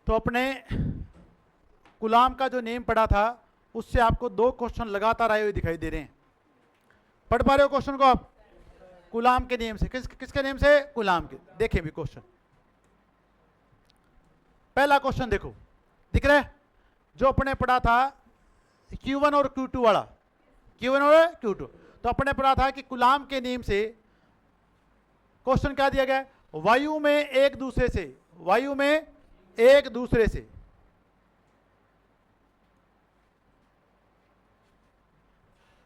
तो अपने गुलाम का जो नेम पढ़ा था उससे आपको 2 क्वेश्चन लगातार आए हुए दिखाई दे रहे हैं। पढ़ पा रहे हो क्वेश्चन को आप? गुलाम के नेम से, किसके नेम से? गुलाम के। देखें भी क्वेश्चन, पहला क्वेश्चन देखो, दिख रहा है जो अपने पढ़ा था Q1 और Q2 वाला, Q1 और Q2। तो अपने पढ़ा था कि गुलाम के नेम से क्वेश्चन क्या दिया गया? वायु में एक दूसरे से, वायु में एक दूसरे से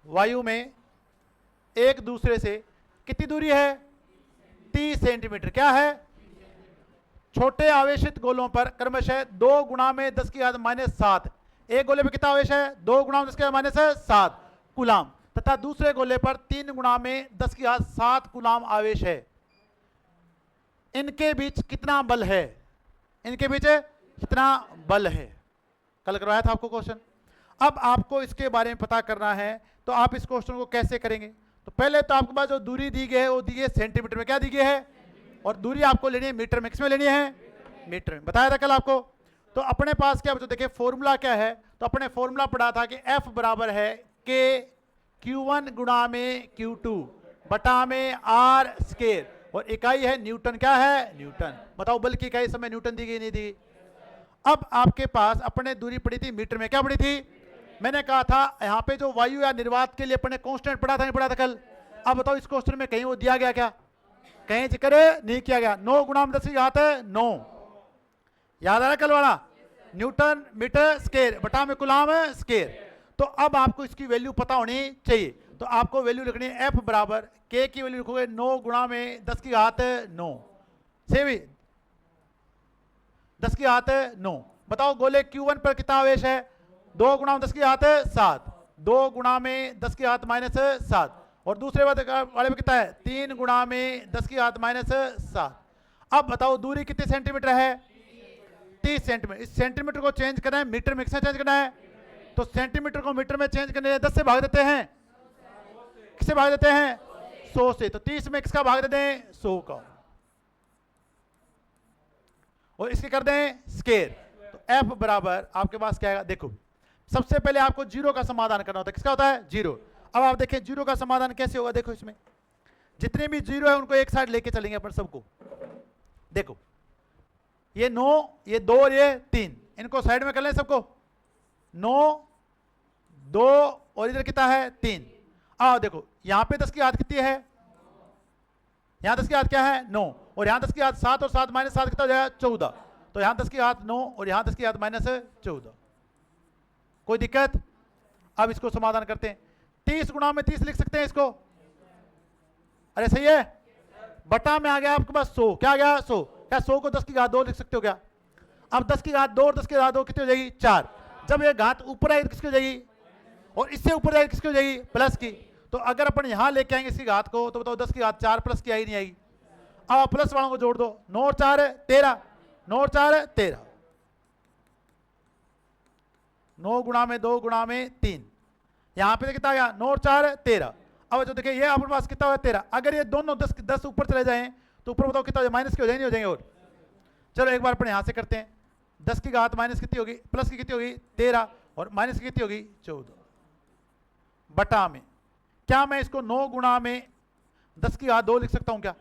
वायु में एक दूसरे से कितनी दूरी है? 30 सेंटीमीटर। क्या है? छोटे आवेशित गोलों पर क्रमशः 2 गुणा में 10 की घात -7, एक गोले पर कितना आवेश है? 2 गुणा में 10 की घात -7 कूलाम, तथा दूसरे गोले पर 3 गुणा में 10 की घात 7 कूलाम आवेश है। इनके बीच कितना बल है? इनके बीच कितना बल है? कल करवाया था आपको क्वेश्चन। अब आपको इसके बारे में पता करना है, तो आप इस क्वेश्चन को कैसे करेंगे? तो पहले तो आपके पास जो दूरी दी गई है वो दी गई है सेंटीमीटर में। क्या दी गई है? और दूरी आपको लेनी है मीटर में। किसमें लेनी है? मीटर में। बताया था कल आपको। तो अपने पास क्या बच्चों देखिए फॉर्मूला क्या है? तो अपने फॉर्मूला पढ़ा था कि F बराबर है K Q1 गुणा में Q2 बटा में R स्क्वायर, और इकाई है न्यूटन। क्या है? न्यूटन। बताओ बल की इकाई समय न्यूटन दी गई नहीं दी? अब आपके पास अपने दूरी पड़ी थी मीटर में। क्या पड़ी थी? मैंने कहा था यहाँ पे जो वायु या निर्वात के लिए अपने कांस्टेंट पढ़ा था, नहीं पढ़ा था कल? अब बताओ इस क्वेश्चन में कहीं वो दिया गया क्या? कहीं जिक्र नहीं किया गया। 9 गुणा में 10 की घात 9, याद आ रहा कल वाला? न्यूटन मीटर स्क्वायर बटा में कूलाम स्क्वायर। तो अब आपको इसकी वैल्यू पता होनी चाहिए। तो आपको वैल्यू लिखनी है F बराबर K की वैल्यू लिखोगे 9 गुणा में 10 की घात 9 से भी 10 की घात 9। बताओ गोले Q1 पर कितना आवेश है? 2 गुणा में 10 की घात 7, 2 गुणा में 10 की घात -7, और दूसरे वाले में कितना है? 3 गुणा में 10 की घात -7। अब बताओ दूरी कितने सेंटीमीटर है? 30 सेंटीमीटर। इस सेंटीमीटर को चेंज करना है मीटर में। किससे चेंज करना है? तो सेंटीमीटर को मीटर में चेंज करने 10 से भाग देते हैं। किससे भाग देते हैं? 100 से। तो 30 में किसका भाग देते हैं? 100 का, और इसके कर दें स्क्वायर। तो F बराबर आपके पास क्या आएगा? देखो सबसे पहले आपको जीरो का समाधान करना होता है। किसका होता है? जीरो। अब आप देखें जीरो का समाधान कैसे होगा। देखो इसमें जितने भी जीरो है उनको एक साइड लेके चलेंगे अपन सबको। देखो ये 9, ये 2 और ये 3, इनको साइड में कर लें सबको। 9, 2 और इधर कितना है? 3। आओ देखो यहां पे 10 की घात कितनी है? यहां 10 की घात क्या है? 9, और यहां 10 की घात 7, और 7 -7 कितना हो जाएगा? 14। तो यहां 10 की घात 9 और यहां 10 की घात -14। कोई दिक्कत? अब इसको समाधान करते हैं। 30 गुणा में 30 लिख सकते हैं इसको। अरे सही है। बटा में आ गया आपके पास 100। क्या आ गया? 100। क्या 100 को 10 की घात 2 लिख सकते हो क्या? अब 10 की घात 2 और 10 की घात 2 कितनी हो जाएगी? 4। जब ये घात ऊपर आएगी तो किसकी हो जाएगी? और इससे ऊपर जाएगी किसकी हो जाएगी? प्लस की। तो अगर अपन यहां लेके आएंगे इसकी घात को, तो बताओ 10 की घात 4 प्लस की आई नहीं आएगी? अब प्लस वालों को जोड़ दो। 9 और 4 13, 9 और 4 13, 9 गुणा में 2 गुणा में 3, यहां पे कितना आ गया? 9 और 4 13। अब जो देखिए ये अपने पास कितना हुआ? 13। अगर ये दोनों 10 ऊपर चले जाएं तो ऊपर बताओ कितना हो जाए? माइनस के हो जाएंगे, नहीं हो जाएंगे? और चलो एक बार अपन यहां से करते हैं। 10 की घात माइनस कितनी होगी? प्लस की कितनी होगी? 13, और माइनस की कितनी होगी? 14 बटा में। क्या मैं इसको 9 गुणा में 10 की घात 2 लिख सकता हूं? क्या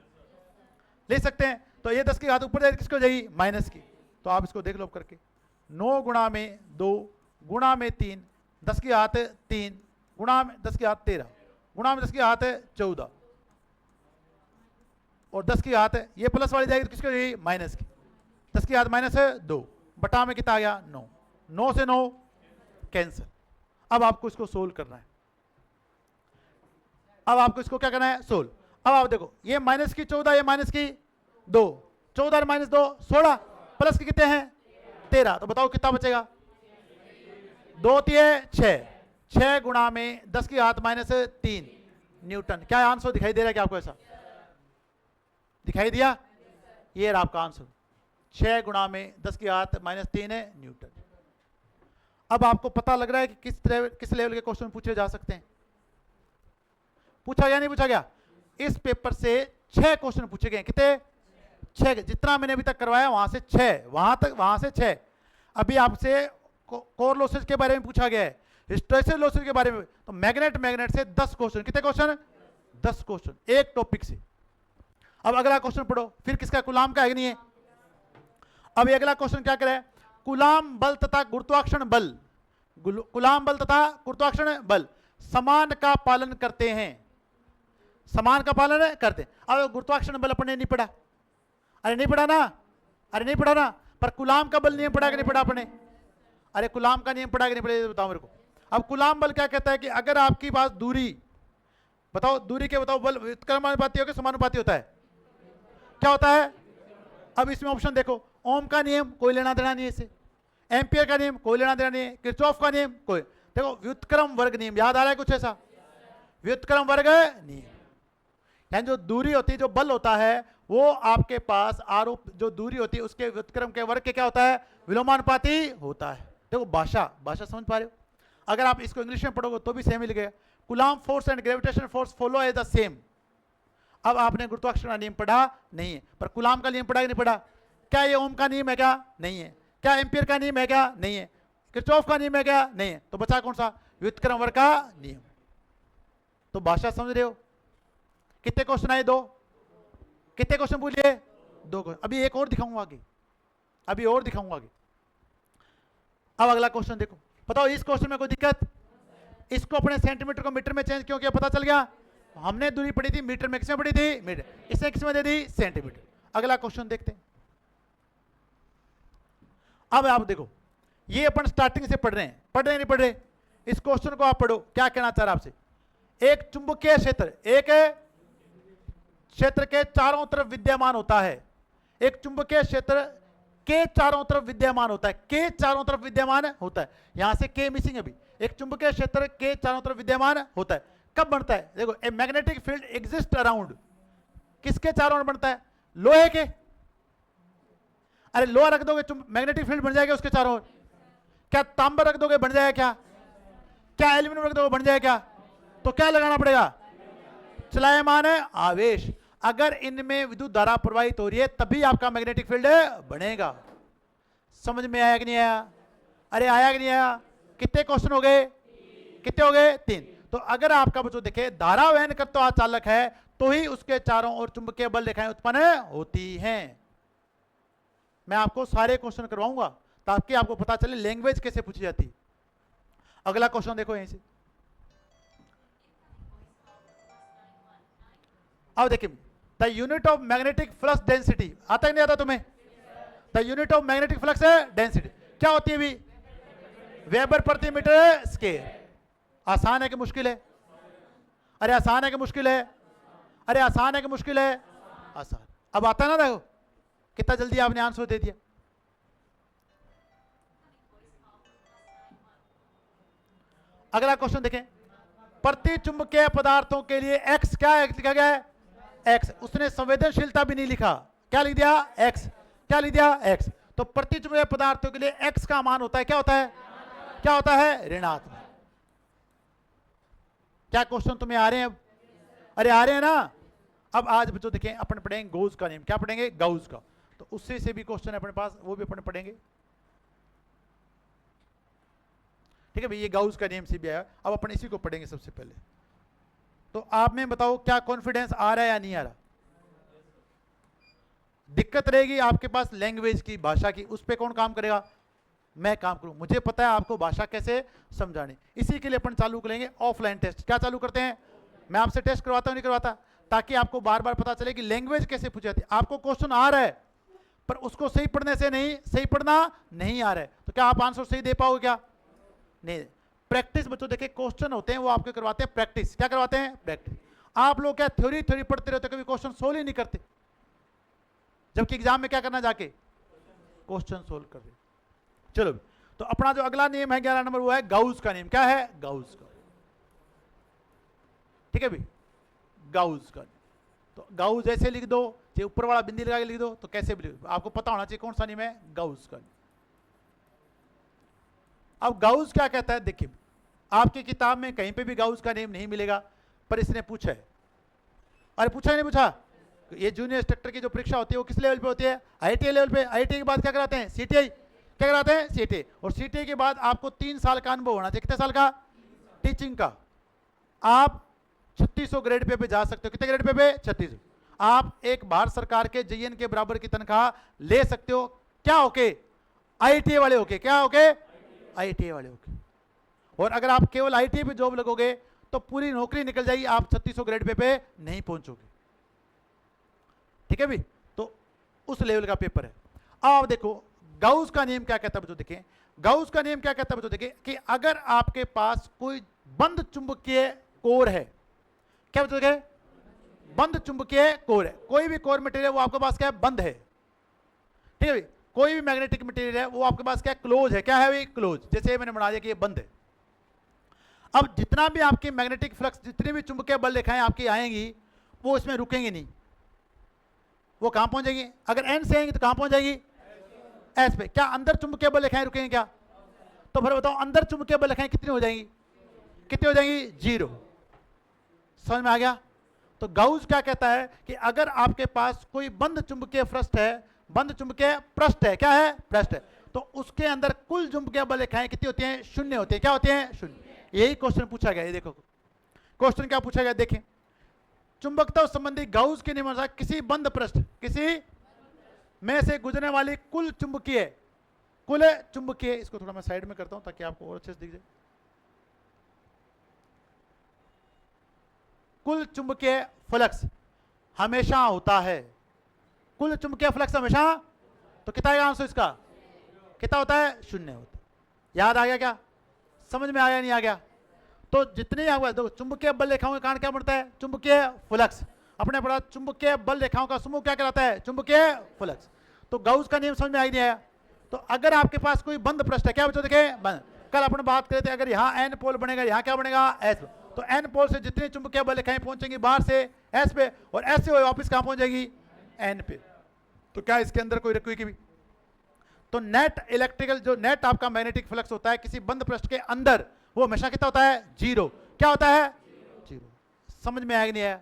ले सकते हैं? तो ये 10 की घात ऊपर जाएगी किसकी हो जाएगी? माइनस की। तो आप इसको देख लो करके। 9 गुणा में 2 गुणा में 3, 10 की घात 3 गुणा में 10 की घात 13 गुणा में 10 की घात 14, और 10 की घात ये प्लस वाली जाएगी तो किसकी हो जाएगी? माइनस की। 10 की घात -2 बटा में कितना आ गया? 9। 9 से 9 कैंसिल। अब आपको इसको सोल्व करना है। अब आपको इसको क्या करना है? सोल्व। अब आप देखो ये माइनस की 14, ये माइनस की 2, 14 और -2 16, प्लस की कितने हैं? 13। तो बताओ कितना बचेगा? 2 3 6, 6 गुणा में 10 की घात -3 न्यूटन। क्या आंसर दिखाई दे रहा है क्या आपको? ऐसा दिखाई दिया? ये रहा आपका आंसर। 6 गुणा में 10 की घात -3 है न्यूटन। अब आपको पता लग रहा है कि किस लेवल के क्वेश्चन पूछे जा सकते हैं। पूछा गया नहीं पूछा गया? इस पेपर से 6 क्वेश्चन पूछे गए। कितने? 6। जितना मैंने अभी तक करवाया वहां से 6, वहां से 6, अभी आपसे कोर लॉसेज के बारे में पूछा गया है, हिस्टैरिसीस लॉसेज के बारे में, तो मैग्नेट से 10 क्वेश्चन, कितने क्वेश्चन? 10 क्वेश्चन एक टॉपिक से। अब अगला क्वेश्चन पढ़ो, फिर किसका? कूलाम का है कि नहीं है? अब अगला क्वेश्चन क्या करे? कूलाम बल तथा गुरुत्वाकर्षण बल, कूलाम बल तथा गुरुत्वाकर्षण बल समान का पालन करते हैं, समान का पालन करते हैं। अब गुरुत्वाकर्षण बल अपने नहीं पढ़ा, अरे नहीं पढ़ा ना, अरे नहीं पढ़ा ना, पर कूलाम का बल नियम पढ़ा कि नहीं पढ़ा अपने? अरे कूलाम का नियम पढ़ा कि नहीं पढ़ा, बताओ मेरे को। अब कूलाम बल क्या कहता है कि अगर आपकी पास दूरी, बताओ दूरी के बताओ, बल व्युत्क्रमानुपाती होकर समानुपाती होता है, क्या होता है? अब इसमें ऑप्शन देखो, ओम का नियम कोई लेना देना नहीं है इससे, एम्पियर का नियम कोई लेना देना नहीं है, किरचॉफ का नियम कोई, देखो व्युत्क्रम वर्ग नियम याद आ रहा है कुछ ऐसा? व्युत्क्रम वर्ग नियम, यानी जो दूरी होती है, जो बल होता है, वो आपके पास आरोप जो दूरी होती है उसके व्युत्क्रम के वर्ग के क्या होता है? विलोमानुपाती होता है। देखो भाषा समझ पा रहे हो? अगर आप इसको इंग्लिश में पढ़ोगे तो भी सेम ही लिखेगा, Coulomb force and gravitation force follow as the same. अब आपने गुरुत्वाकर्षण का नियम पढ़ा नहीं है, पर कूलाम का नियम पढ़ा कि नहीं पढ़ा? क्या ये ओम का नियम है क्या? नहीं है। क्या एम्पियर का नियम है क्या? नहीं है। किरचॉफ का नियम है क्या? नहीं है। तो बचा कौन सा? व्युत्क्रम वर्ग का नियम। तो भाषा समझ रहे हो? कितने क्वेश्चन आए? 2। कितने क्वेश्चन बोलिए? 2 क्वेश्चन। अभी एक और दिखाऊंगा आगे, अभी और दिखाऊंगा आगे। अब अगला क्वेश्चन देखो, बताओ इस क्वेश्चन में कोई दिक्कत? इसको अपने सेंटीमीटर को मीटर में चेंज क्यों किया? पता चल गया? हमने दूरी पढ़ी थी मीटर में, किसमें पढ़ी थी? मीटर। इसने किसमें दे दी? सेंटीमीटर। अगला क्वेश्चन देखते हैं। अब आप देखो, ये अपन स्टार्टिंग से पढ़ रहे हैं, पढ़ रहे नहीं पढ़ रहे? इस क्वेश्चन को आप पढ़ो, क्या कहना चाह रहा आपसे? एक चुंबकीय क्षेत्र, एक क्षेत्र के चारों तरफ विद्यमान होता है, एक चुंबकीय क्षेत्र के चारों तरफ विद्यमान होता है, के चारों तरफ विद्यमान होता है, यहां से के मिसिंग है अभी। एक चुंबकीय क्षेत्र के चारों तरफ विद्यमान होता है, कब बनता है? देखो, a magnetic field exist around, किसके चारों ओर बनता है? लोहे के। अरे लोहा रख दोगे मैग्नेटिक फील्ड बन जाएगा उसके चारों ओर। क्या तांबा रख दोगे बन जाएगा क्या? क्या एल्यूमिनियम रख दोगे बन जाएगा क्या? तो क्या लगाना पड़ेगा? चलायमान आवेश। अगर इनमें विद्युत धारा प्रवाहित हो रही है तभी आपका मैग्नेटिक फील्ड बनेगा। समझ में आया कि नहीं आया? अरे आया कि नहीं आया? कितने क्वेश्चन हो गए? कितने हो गए? 3। तो अगर आपका बच्चों देखे धारा वहन करता हुआ चालक है तो ही उसके चारों ओर चुंबकीय बल रेखाएं उत्पन्न होती हैं। मैं आपको सारे क्वेश्चन करवाऊंगा ताकि आपको पता चले लैंग्वेज कैसे पूछी जाती है। अगला क्वेश्चन देखो यहीं से। अब देखिए, the unit of magnetic flux density आता है नहीं आता तुम्हें? The unit of magnetic flux density क्या होती है भी? वेबर प्रति मीटर स्क्वायर। आसान है कि मुश्किल है? अरे आसान है कि मुश्किल है? अरे आसान है कि मुश्किल है? आसान। अब आता है ना? देखो कितना जल्दी आपने आंसर दे दिया। अगला क्वेश्चन देखें, प्रति चुंबकीय पदार्थों के लिए एक्स क्या लिखा गया है? एक्स। उसने संवेदनशीलता भी नहीं लिखा, क्या लिख दिया? एक्स। क्या लिख दिया? एक्स। तो प्रति चुंबकीय पदार्थों के लिए एक्स का मान होता है, क्या होता है? क्या होता है? ऋणात्मक। क्या क्वेश्चन तुम्हें आ रहे हैं? अरे आ रहे हैं ना? अब आज बच्चों देखें, अपन पढ़ेंगे गॉस का नियम। क्या पढ़ेंगे? गॉस का। तो उससे से भी क्वेश्चन है अपने पास, वो भी अपन पढ़ेंगे। ठीक है भाई, ये गॉस का नियम से भी आया। अब अपन इसी को पढ़ेंगे सबसे पहले। तो आप में बताओ क्या कॉन्फिडेंस आ रहा है या नहीं आ रहा? दिक्कत रहेगी आपके पास लैंग्वेज की, भाषा की, उस पर कौन काम करेगा? मैं काम करूं। मुझे पता है आपको भाषा कैसे समझानी। इसी के लिए अपन चालू करेंगे ऑफलाइन टेस्ट। क्या चालू करते हैं? मैं आपसे टेस्ट करवाता हूं नहीं करवाता, ताकि आपको बार बार पता चले कि लैंग्वेज कैसे पूछी जाती है। आपको क्वेश्चन आ रहा है पर उसको सही पढ़ने से नहीं, सही पढ़ना नहीं आ रहा है, तो क्या आप आंसर सही दे पाओगे? क्या नहीं। प्रैक्टिस बच्चों देखिए, क्वेश्चन होते हैं वो आपके करवाते हैं प्रैक्टिस। क्या करवाते हैं? प्रैक्टिस। आप लोग क्या थ्योरी पढ़ते रहते, कभी क्वेश्चन सोल्व ही नहीं करते, जबकि एग्जाम में क्या करना जाके? क्वेश्चन सोल्व कर रहे। चलो, तो अपना जो अगला नियम है 11 नंबर, वो है गॉस का नियम। क्या है? गॉस का। ठीक है भाई, गॉस का। तो गॉस जैसे लिख दो, चाहे ऊपर वाला बिंदी लगा के लिख दो, तो कैसे भी लिख दो, आपको पता होना चाहिए कौन सा नियम है? गॉस का। अब गॉस क्या कहता है? देखिए, आपकी किताब में कहीं पे भी गॉस का नियम नहीं मिलेगा, पर इसने पूछा है। अरे पूछा ही नहीं पूछा? ये जूनियर इंस्ट्रक्टर की जो परीक्षा होती है वो किस लेवल पे होती है? आईटीआई लेवल पे। आईटीआई के बाद क्या कराते हैं? सीटीआई। क्या कराते हैं? सीटी। और सीटी के बाद आपको 3 साल का अनुभव होना चाहिए। कितने साल का? टीचिंग का। आप 3600 ग्रेड पे जा सकते हो। कितने ग्रेड पे? 3600। आप एक भारत सरकार के जेईएन के बराबर की तनख्वाह ले सकते हो। क्या होके? आईटीआई वाले होके। क्या होके? आईटीआई वाले होके। और अगर आप केवल आईटीआई पे जॉब लगोगे तो पूरी नौकरी निकल जाएगी, आप 3600 ग्रेड पे नहीं पहुंचोगे। ठीक है भी? तो उस लेवल का पेपर है। अब आप देखो गाउस का नियम क्या कहता है बच्चों। देखें गाउस का नियम क्या कहता है बच्चों। देखें कि अगर आपके पास कोई बंद चुंबकीय कोर है, क्या बच्चों देखें? बंद चुंबकीय कोर है। कोई भी कोर मटेरियल वो आपके पास क्या है? बंद है। ठीक है? कोई भी मैग्नेटिक मटेरियल है वो आपके पास क्या? क्लोज है। क्या है भाई? क्लोज। जैसे मैंने बना दिया कि ये बंद है। अब जितना भी आपकी मैग्नेटिक फ्लक्स, जितनी भी चुंबकीय बल रेखाएं आपकी आएंगी वो इसमें रुकेंगी नहीं। वो कहां पहुंचेगी? अगर एन से आएंगी तो कहां पहुंच जाएगी? एस पे। क्या अंदर चुंबकीय बल रेखाएं रुकेंगी क्या? तो फिर बताओ अंदर चुंबकीय बल रेखाएं कितनी हो जाएंगी? कितनी हो जाएंगी? 0। समझ में आ गया? तो गाउस क्या कहता है कि अगर आपके पास कोई बंद चुंबकीय पृष्ठ है, बंद चुंबकीय पृष्ठ है, क्या है? पृष्ठ है, तो उसके अंदर कुल चुंबकीय बल रेखाएं कितनी होती हैं? 0 होती है। क्या होती हैं? 0। यही क्वेश्चन पूछा गया। ये देखो क्वेश्चन क्या पूछा गया, देखें। चुंबकत्व संबंधी गाउस के नियम अनुसार किसी बंद पृष्ठ, किसी में से गुजरने वाली कुल चुंबकीय, इसको थोड़ा मैं साइड में करता हूं ताकि आपको और अच्छे से दिख जाए। कुल चुंबकीय फ्लक्स हमेशा होता है। कुल चुंबकीय फ्लक्स हमेशा, तो कितना आएगा आंसर इसका? कितना होता है? 0 होता है। याद आ गया क्या? समझ में आया नहीं आ गया? तो जितने आपका देखो चुंबकीय बल रेखाओं के कारण क्या बनता है? चुंबकीय फ्लक्स। अपने पढ़ा चुंबकीय बल रेखाओं का समूह क्या कहलाता है? चुंबकीय फ्लक्स। तो गाउस का नियम समझ में आ ही नहीं आया। तो अगर आपके पास कोई बंद पृष्ठ है, क्या बच्चों देखे? बंद। कल अपन बात करे थे अगर यहाँ एन पोल बनेगा, यहाँ क्या बनेगा? एस। तो एन पोल से जितनी चुंबकीय बल रेखाएं पहुंचेंगी बाहर से एस पे, और एस से वापस कहां पहुंच जाएगी? एन पे। तो क्या इसके अंदर कोई रखी भी? तो नेट इलेक्ट्रिकल, जो नेट आपका मैग्नेटिक फ्लक्स होता है किसी बंद पृष्ठ के अंदर, वो हमेशा कितना होता है? 0। क्या होता है? 0। समझ में आया नहीं आया?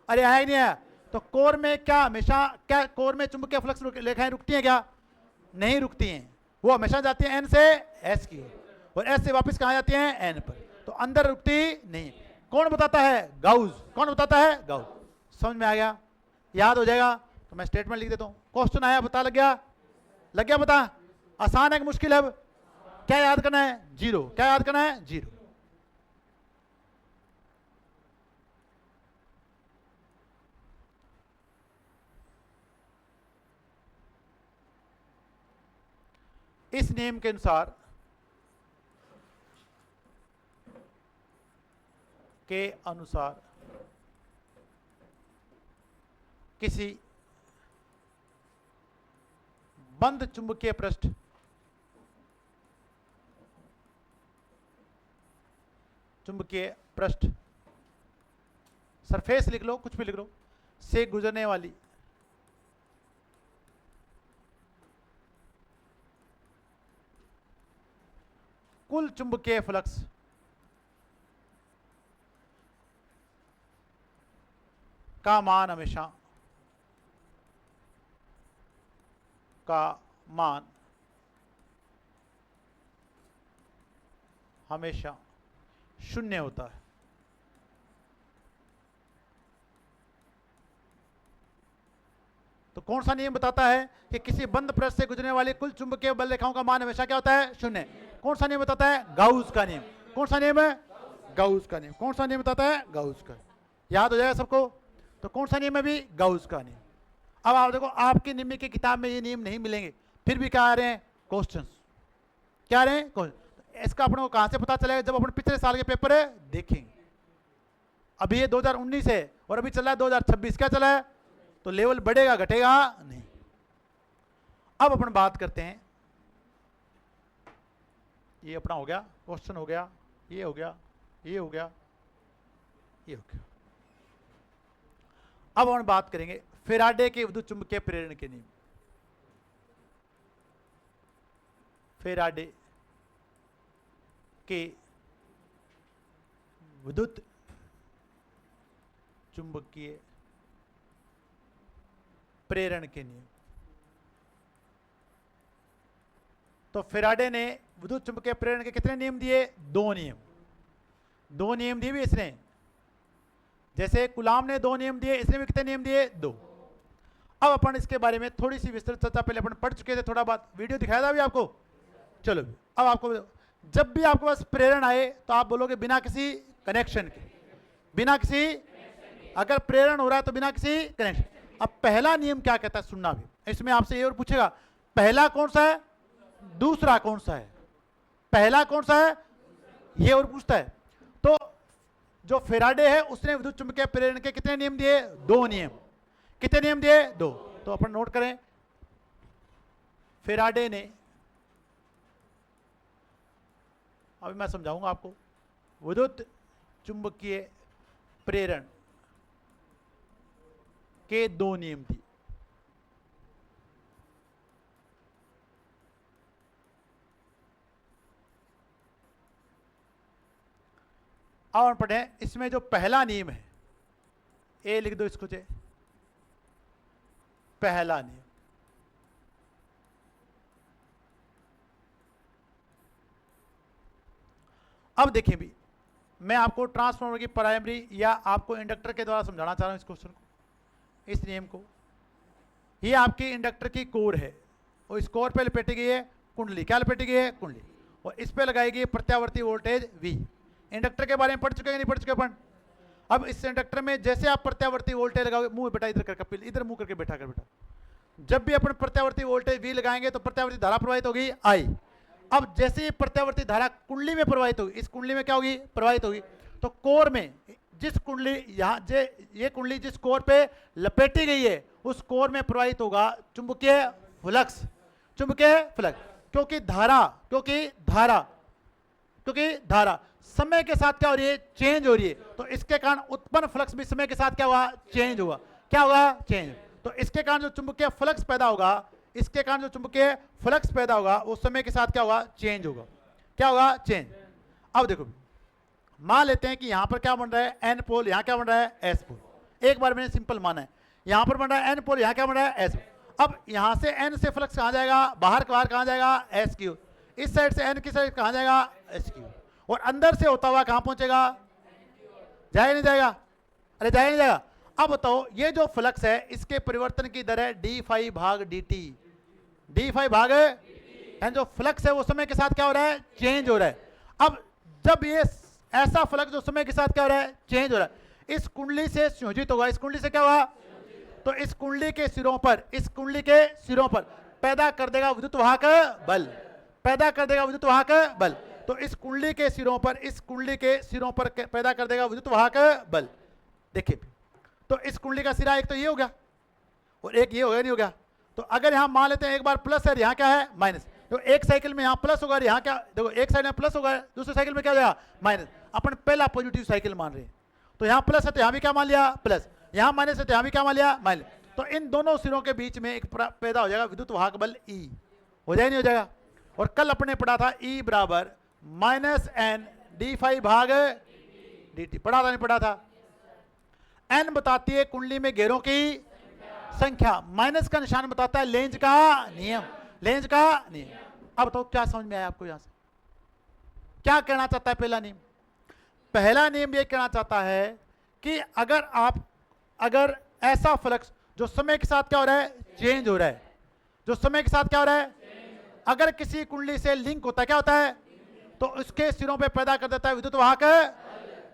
अरे आया नहीं आया? तो कोर में क्या हमेशा, क्या कोर में चुंबकीय फ्लक्स रेखाएं रुकती हैं क्या? नहीं रुकती हैं। वो हमेशा जाती हैं एन से एस की, और एस से वापस कहां जाती हैं? एन पर। तो अंदर रुकती नहीं। कौन बताता है? गाउस। कौन बताता है? गाउस। समझ में आ गया? याद हो जाएगा? तो मैं स्टेटमेंट लिख देता हूं। क्वेश्चन आया, बता लग गया? लग गया पता? आसान है कि मुश्किल है? अब क्या याद करना है? 0। क्या याद करना है? 0। इस नियम के अनुसार किसी बंद चुंबकीय पृष्ठ सरफेस लिख लो, कुछ भी लिख लो, से गुजरने वाली कुल चुंबकीय फ्लक्स का मान हमेशा 0 होता है। तो कौन सा नियम बताता है कि किसी बंद पृष्ठ से गुजरने वाली कुल चुंबकीय बल रेखाओं का मान हमेशा क्या होता है? 0। कौन सा नियम बताता है? गाउस का नियम। कौन सा नियम है? गाउस का नियम। कौन सा नियम बताता है? गाउस का। याद हो जाएगा सबको? तो कौन सा नियम है भी? गाउस का नियम। अब आप देखो आपकी नियम की किताब में ये नियम नहीं मिलेंगे, फिर भी क्या आ रहे हैं? क्वेश्चंस। क्या आ रहे हैं? क्वेश्चन। इसका अपने को कहां से पता चलेगा? जब अपन पिछले साल के पेपर है देखेंगे। अभी ये 2019 है और अभी चल रहा है 2026। क्या चला है? तो लेवल बढ़ेगा घटेगा नहीं। अब अपन बात करते हैं, ये अपना हो गया, क्वेश्चन हो गया, ये हो गया, ये हो गया, ये हो गया। अब हम बात करेंगे फैराडे के विद्युत चुंबकीय प्रेरण के नियम। फैराडे के विद्युत चुंबकीय प्रेरण के नियम। तो तो फैराडे ने विद्युत चुंबकीय प्रेरण के कितने नियम दिए? 2 नियम। 2 नियम दिए भी इसने, जैसे कुलाम ने 2 नियम दिए, इसने भी कितने नियम दिए? 2। अब अपन इसके बारे में थोड़ी सी विस्तृत चर्चा पहले अपन पढ़ चुके थे, थोड़ा बात वीडियो दिखाया था अभी आपको। चलो अब आपको, जब भी आपके पास प्रेरण आए तो आप बोलोगे बिना किसी कनेक्शन के, बिना किसी, अगर प्रेरण हो रहा है तो बिना किसी कनेक्शन। अब पहला नियम क्या कहता है सुनना भी, इसमें आपसे ये और पूछेगा पहला कौन सा है, दूसरा कौन सा है, पहला कौन सा है, ये और पूछता है। तो जो फैराडे है उसने विद्युत चुंबकीय प्रेरण के कितने नियम दिए? 2 नियम। कितने नियम दिए? 2। तो अपन नोट करें, फैराडे ने, अभी मैं समझाऊंगा आपको, विद्युत चुंबकीय प्रेरण के 2 नियम दिए। अब हम पढ़े, इसमें जो पहला नियम है, ए लिख दो इसको, पहला नियम। अब देखिए भी, मैं आपको ट्रांसफार्मर की प्राइमरी या आपको इंडक्टर के द्वारा समझाना चाह रहा हूं इस क्वेश्चन को, इस नियम को। ये आपकी इंडक्टर की कोर है और इस कोर पे लपेटी गई है कुंडली। क्या लपेटी गई है? कुंडली। और इस पे लगाई गई प्रत्यावर्ती वोल्टेज V। इंडक्टर के बारे में पढ़ चुके हैं नहीं पढ़ चुके अपन? अब इस इंडक्टर में जैसे आप प्रत्यावर्ती वोल्टेज लगाओगे, मुंह बेटा इधर कर कपिल, इधर मुंह करके बैठा कर बेटा, जब भी अपन प्रत्यावर्ती वोल्टेज V लगाएंगे तो प्रत्यावर्ती धारा प्रवाहित होगी I। अब जैसे ही प्रत्यावर्ती धारा कुंडली में प्रवाहित होगी, इस कुंडली में क्या होगी? प्रवाहित होगी। तो कोर में जिस कुंडली, यहाँ ये कुंडली जिस कोर पे लपेटी गई है उस कोर में प्रवाहित होगा चुंबकीय फ्लक्स, चुंबकीय फ्लक्स। क्योंकि धारा समय के साथ क्या हो रही है? चेंज हो रही है। तो इसके कारण उत्पन्न फ्लक्स भी समय के साथ क्या हुआ? चेंज हुआ। क्या होगा? चेंज। तो इसके कारण जो चुंबकीय फ्लक्स पैदा होगा, इसके कारण जो चुंबकीय फ्लक्स पैदा होगा वो समय के साथ क्या होगा? चेंज होगा। क्या होगा? चेंज। अब देखो, मान लेते हैं कि यहां पर क्या बन रहा है? एन पोल, यहां क्या बन रहा है? S pole. एक बार मैंने सिंपल माना है, यहां पर बन रहा है एन पोल, यहां क्या बन रहा है? S pole. अब यहां से एन से फ्लक्स कहां जाएगा? बाहर कहां जाएगा? एस की ओर। इस साइड से एन की साइड कहां जाएगा? एस की ओर। और अंदर से होता हुआ कहां पहुंचेगा? जाएगा नहीं जाएगा? अरे जाएगा नहीं जाएगा? अब बताओ, ये जो फ्लक्स है इसके परिवर्तन की दर है डी फाई भाग डी टी। डी फाई भाग एंड जो फ्लक्स है वो समय के साथ क्या हो रहा है? चेंज हो रहा है। अब जब ये ऐसा फ्लक्स जो समय के साथ क्या हो रहा है? चेंज हो रहा है, इस कुंडली से संयोजित होगा। इस कुंडली से क्या होगा? तो इस कुंडली के सिरों पर, इस कुंडली के सिरों पर पैदा कर देगा विद्युत वाहक बल, पैदा कर देगा विद्युत वाहक बल। तो इस कुंडली के सिरों पर, इस कुंडली के सिरों पर पैदा कर देगा विद्युत वाहक बल। देखिए, तो इस कुंडली का सिरा एक तो ये हो गया और एक ये हो गया, नहीं हो गया? तो अगर यहां मान लेते हैं एक बार प्लस है, यहां क्या है? माइनस। तो एक साइकिल में यहां प्लस होगा, यहां क्या? देखो, एक साइड में प्लस होगा, दूसरे साइकिल में क्या हो जाएगा? माइनस। अपन पहला पॉजिटिव साइकिल मान रहे हैं, तो यहां प्लस है तो यहां भी क्या मान लिया? प्लस। यहां माइनस है तो यहां भी क्या मान लिया? माइनस। तो इन दोनों सिरों के बीच में एक पैदा हो जाएगा विद्युत वाहक बल E। हो जाए नहीं हो जाएगा? और कल अपने पढ़ा था E बराबर माइनस एन डी फाई भाग डी टी। पढ़ा था नहीं पढ़ा था? एन बताती है कुंडली में घेरों की संख्या, माइनस का निशान बताता है लेंज का नियम, लेंज का नियम। अब बताओ क्या समझ में आया आपको? यहां से क्या कहना चाहता है पहला नियम? पहला नियम यह कहना चाहता है कि अगर ऐसा फ्लक्स जो समय के साथ क्या हो रहा है? चेंज हो रहा है, जो समय के साथ क्या हो रहा है? अगर किसी कुंडली से लिंक होता है, क्या होता है? तो उसके सिरों पे पैदा कर देता है विद्युत वाहक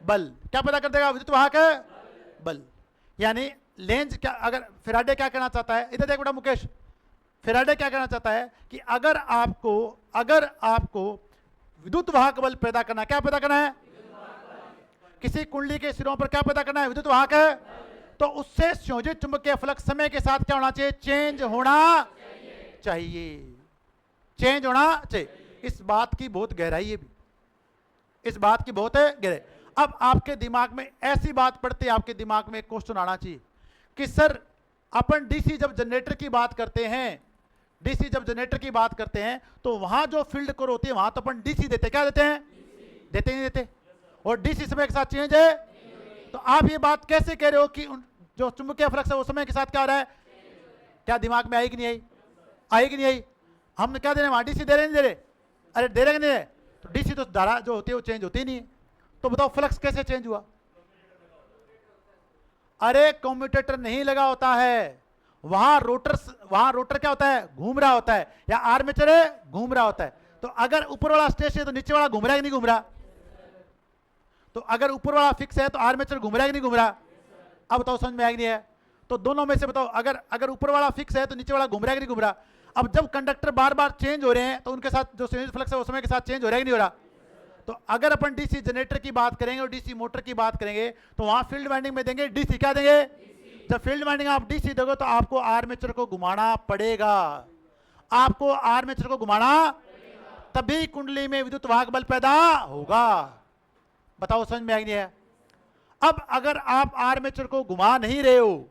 बल। क्या पैदा कर देगा? विद्युत वाहक बल। यानी लेंज क्या, अगर फैराडे क्या कहना चाहता है, इधर देख बेटा मुकेश, फैराडे क्या कहना चाहता है कि अगर आपको विद्युत वाहक बल पैदा करना, क्या पैदा करना है? किसी कुंडली के सिरों पर क्या पैदा करना है? विद्युत वाहक। तो उससे संयोजित चुंबकीय फ्लक्स समय के साथ क्या होना चाहिए? चेंज होना चाहिए, चेंज होना चाहिए। इस बात की बहुत गहराई है भी, इस बात की बहुत गहराई। अब आपके दिमाग में ऐसी बात पड़ती है, आपके दिमाग में एक क्वेश्चन आना चाहिए कि सर अपन डीसी जब जनरेटर की बात करते हैं, डीसी जब जनरेटर की बात करते हैं तो वहां जो फील्ड कोर होती है वहां तो अपन डीसी देते, क्या देते हैं? देते नहीं देते? और डीसी समय के साथ चेंज है। तो आप ये बात कैसे कह रहे हो कि जो चुंबकीय फ्लक्स है वो समय के साथ क्या हो रहा है? क्या दिमाग में आई कि नहीं आई? आई कि नहीं आई? हम क्या दे रहे हैं वहां, डीसी दे रहे नहीं दे रहे? अरे दे रहे कि नहीं दे रहे? तो डीसी तो धारा जो होती है वो चेंज होती ही नहीं है। तो बताओ फ्लक्स कैसे चेंज हुआ? अरे कम्यूटेटर नहीं लगा होता है, वहां रोटर क्या होता है, घूम रहा होता है, या आर्मेचर है घूम रहा होता है। तो अगर ऊपर वाला स्टेशन है तो नीचे वाला घूम रहा है कि नहीं घूम रहा? तो अगर ऊपर वाला फिक्स है तो आर्मेचर घूम रहा है कि नहीं घूम रहा? अब बताओ समझ में आएगी नहीं है? तो दोनों में से बताओ, अगर ऊपर वाला फिक्स है तो नीचे वाला घूम रहा है कि नहीं घूम रहा? अब जब कंडक्टर बार बार चेंज हो रहे हैं तो उनके साथ जो संयोजित फ्लक्स है वो समय के साथ चेंज हो रहा है कि नहीं हो रहा? तो अगर अपन डीसी जनरेटर की बात करेंगे और डीसी मोटर की बात करेंगे तो वहां फील्ड वाइंडिंग में देंगे डीसी, क्या देंगे? जब फील्ड वाइंडिंग आप डीसी दोगे तो आपको आर्मेचर को घुमाना पड़ेगा, आपको आर्मेचर को घुमाना, तभी कुंडली में विद्युत वाहक बल पैदा होगा। बताओ समझ में आ गया? अब अगर आप आर्मेचर को घुमा नहीं रहे हो,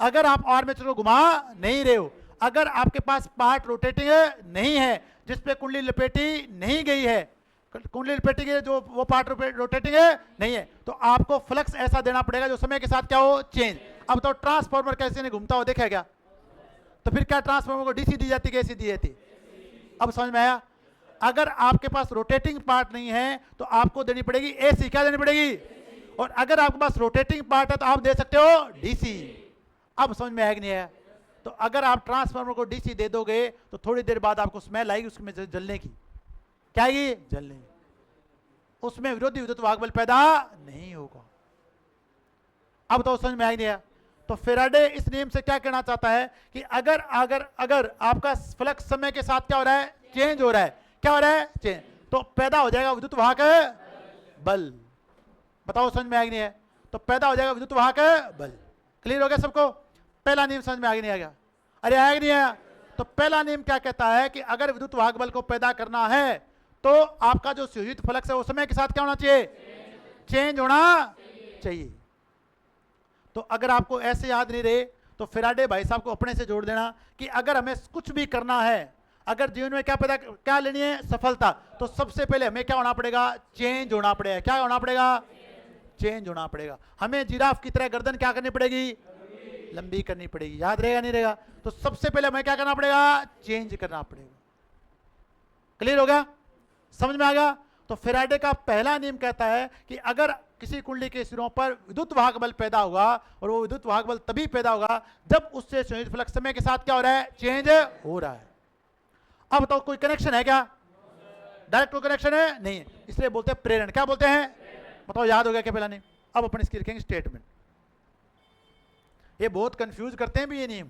अगर आप आर्मेचर को घुमा नहीं रहे हो, अगर आपके पास पार्ट रोटेटिंग नहीं है जिसपे कुंडली लपेटी नहीं गई है, कुंडली लपेटी गई जो वो पार्ट रोटेटिंग नहीं है, तो आपको फ्लक्स ऐसा देना पड़ेगा जो समय के साथ क्या हो, चेंज। अब तो ट्रांसफार्मर कैसे नहीं घूमता हो, देखा क्या? तो फिर क्या ट्रांसफार्मर को डीसी दी जाती, कैसी दी जाती? अब समझ में आया? अगर आपके पास रोटेटिंग पार्ट नहीं है तो आपको देनी पड़ेगी एसी, क्या देनी पड़ेगी? और अगर आपके पास रोटेटिंग पार्ट है तो आप दे सकते हो डीसी। अब समझ में आया कि नहीं आया? तो अगर आप ट्रांसफार्मर को डीसी दे दोगे तो थोड़ी देर बाद आपको स्मेल आएगी उसमें जलने की, क्या आएगी? जलने। उसमें विरोधी विद्युत वाहक बल पैदा नहीं होगा। अब तो समझ में आया नहीं आया? तो फेराडे इस नियम से क्या कहना चाहता है कि अगर अगर अगर आपका फ्लक्स समय के साथ क्या हो रहा है, चेंज हो रहा है, क्या हो रहा है, चेंज, तो पैदा हो जाएगा विद्युत वाहक बल। बताओ समझ में आया नहीं है? तो पैदा हो जाएगा विद्युत वाहक बल। क्लियर हो गया सबको? पहला नियम समझ में आ गया? अरे आया नहीं आया? तो पहला नियम क्या कहता है कि अगर विद्युत वाहक बल को पैदा करना है तो आपका जो संयोजित फ्लक्स है वो समय के साथ क्या होना चाहिए, चेंज होना चाहिए। तो अगर आपको ऐसे याद नहीं रहे तो फेराडे भाई साहब को अपने से जोड़ देना कि अगर हमें कुछ भी करना है, अगर जीवन में क्या लेनी है, सफलता, तो सबसे पहले हमें क्या होना पड़ेगा, चेंज होना पड़ेगा। क्या होना पड़ेगा, चेंज होना पड़ेगा। हमें जिराफ की तरह गर्दन क्या करनी पड़ेगी, लंबी करनी पड़ेगी। याद रहेगा नहीं रहेगा? तो सबसे पहले हमें क्या करना पड़ेगा, चेंज करना पड़ेगा। क्लियर हो गया? समझ में आ गया? तो फेराडे का पहला नियम कहता है कि अगर किसी कुंडली के सिरों पर विद्युत वाहक बल पैदा होगा, और वो विद्युत वाहक बल तभी पैदा होगा जब उससे संयोजित फ्लक्स समय के साथ क्या हो रहा है, चेंज हो रहा है। अब बताओ कोई कनेक्शन है क्या? डायरेक्ट कोई कनेक्शन है नहीं है, इसलिए बोलते हैं प्रेरण। क्या बोलते हैं? बताओ याद हो गया क्या पहला नियम? अब अपन इसकी लिखेंगे स्टेटमेंट। ये बहुत कंफ्यूज करते हैं भी ये नियम,